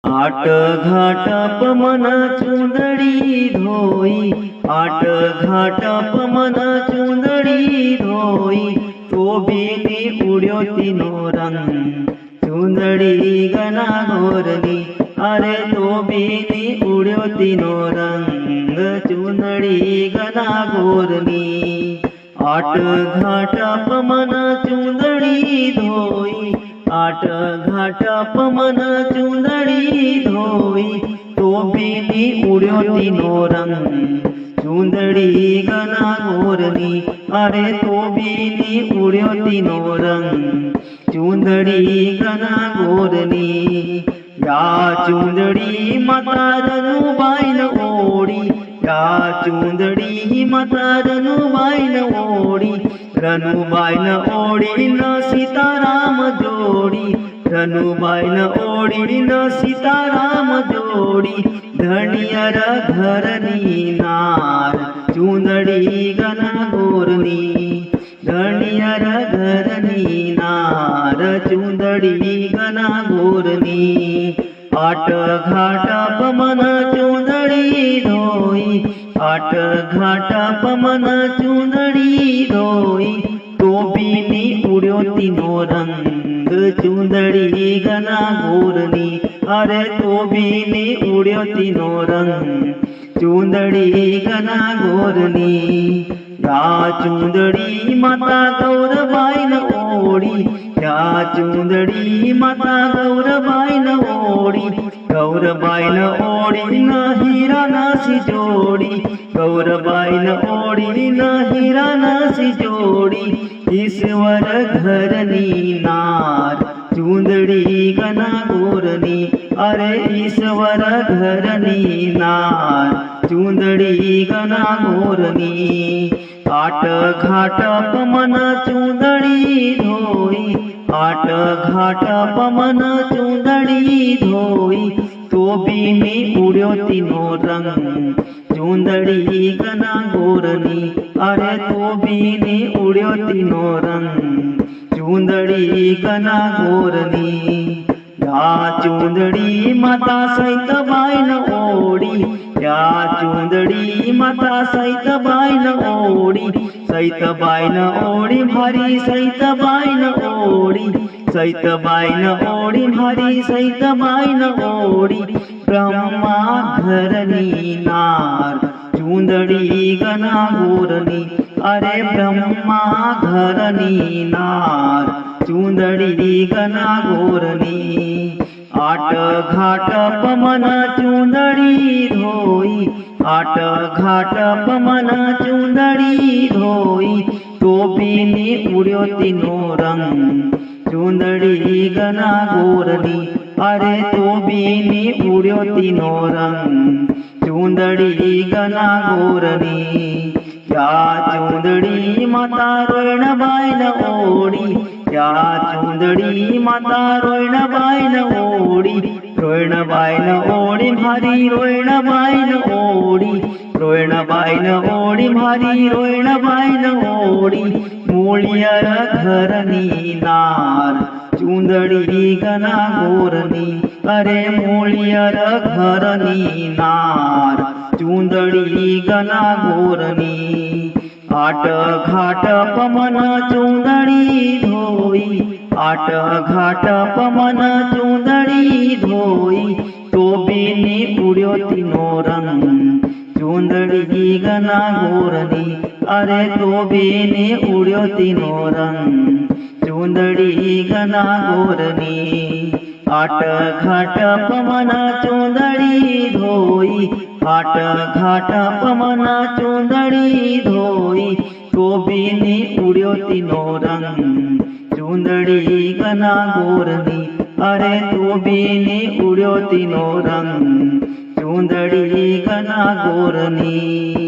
आट घाट पमन चुंदड़ी धोई, आट घाट पमन चुंदड़ी धोई, तो बीनी उड्यो तीनो रंग चुंदड़ी गना गोरनी। अरे तो बीनी उड्यो तीनो रंग चुंदड़ी गना गोरनी। आट घाट पमन चुंदड़ी धोई, आट घाट पमन चुंदड़ी धोई, तो बीनी उड्यो तीनो रंग चुंदड़ी गना गोरनी। अरे तो बीनी उड्यो तीनो रंग चुंदड़ी गना गोरनी। या चुंदड़ी माता रनुबाईन ओड़ी, या चुंदड़ी माता रनुबाईन ओड़ी, रनुबाईन ओड़ी न सीताराम जोड़ी, रनुबाईन ओड़ी न सीताराम जोड़ी। धनियर घरनी नार चुंदड़ी गना गोरनी, धनियर घरनी नार चुंदड़ी गना गोरनी। आट घाट पमन चुंदड़ी धोई, आट घाट पमन चुंदड़ी धोई, तो बीनी उड्यो तीनो रंग चुंदड़ी गना गोरनी। अरे तो बीनी उड्यो तीनो रंग चुंदड़ी गना गोरनी। या चुंदड़ी माता गौरबाईन ओड़ी, या चुंदड़ी माता गौरबाईन ओड़ी, गौरबाईन ओड़ी न हीरा नासी जोड़ी, गौरबाईन ओड़ी न हीरा नासी जोड़ी। ईश्वर घरनी नार चुंदड़ी गना गोरनी। अरे ईश्वर घरनी नार चुंदड़ी गना गोरनी। आट घाट पमन चुंदड़ी धोई, आट घाट पमन चुंदड़ी धोई, तो बीनी उड्यो तीनो रंग चुंदड़ी गना गोरनी। अरे तो बीनी उड्यो तीनो रंग चुंदड़ी गना गोरनी। या चुंदड़ी माता सहित बाईन ओड़ी, या चुंदड़ी माता सहित बाईन ओड़ी, सहित बाईन ओड़ी भारी सहित बाईन ओड़ी, सहित बाईन ओड़ी भारी सहित बाईन ओड़ी। ब्रह्मा घरनी नार चुंदड़ी गना गोरनी। अरे ब्रह्मा घरनी नार चुंदड़ी गना गोरनी। आट घाट पमन चुंदड़ी धोई, आट घाट पमन चुंदड़ी धोई, तो बीनी उड्यो तीनो रंग चुंदड़ी गना गोरनी। अरे तो बीनी उड्यो तीनो रंग चुंदड़ी गना गोरनी। या चुंदड़ी माता रोयण बाईन ओड़ी, या चुंदड़ी माता रोयण बाईन ओड़ी, रोयण बाईन ओड़ी भारी रोयण बाईन ओड़ी, रोयण बाईन ओड़ी भारी रोयण बाईन ओड़ी। मूलियर घरनी नार चुंदड़ी गना गोरनी। अरे मूलियर घरनी नार चुंदड़ी गना गोरनी। आट घाट पमन चुंदड़ी धोई, आट घाट पमन चुंदड़ी धोई, तो बीनी उड्यो तीनो रंग चुंदड़ी गना गोरनी। अरे तो बीनी उड्यो तीनो रंग चुंदड़ी गना गोरनी। आट घाट पमन चुंदड़ी धोई, आट घाट पमन चुंदड़ी धोई, तो बीनी उड्यो तीनो रंग चुंदड़ी गना गोरनी। अरे तो बीनी उड्यो तीनो रंग चुंदड़ी गना गोरनी।